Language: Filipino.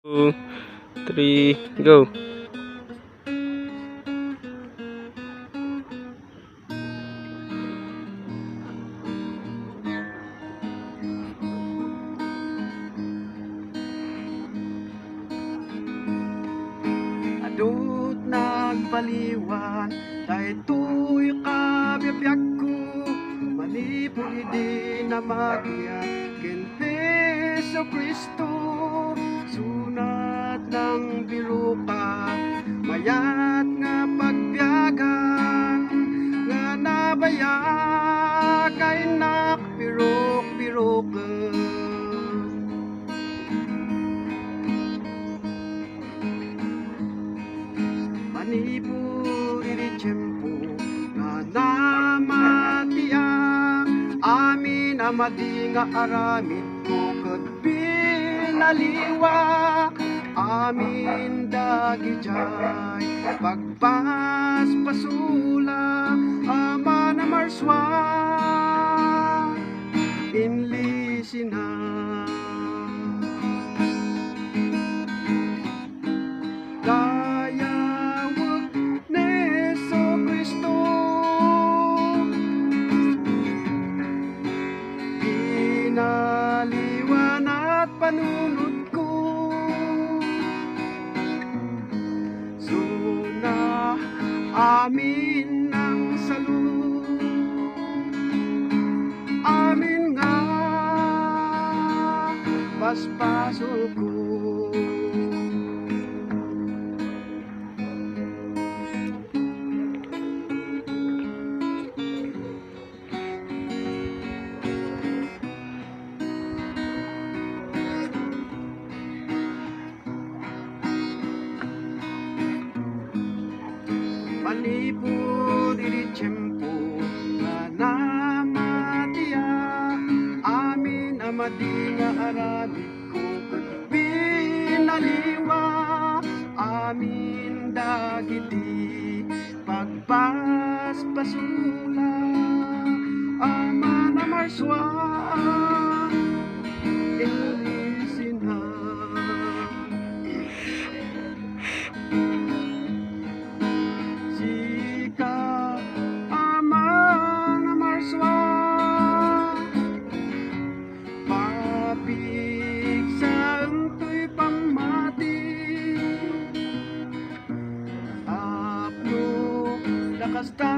2, 3, go. Adut nagpaliwan daytoy kabiyabyak ko manipuli di na magya ken Hesu Kristo sunat ng biruka mayat nga pagbiyagan nga nabayag kay nakbirok-birok manipuri di tiyempo nga namatiya amin amadi nga aramid ko ket pinaliwa amin dagi jay pagpaspasula ama na marswa inlisina pinaliwan at panunod ko suna amin ng salud amin nga paspasol ko manipur di tiyempo nga namatiya amin amadi nga aramid ko ket pinaliwa amin dagiti pagpaspasula ama na marswa ilisinha Kasta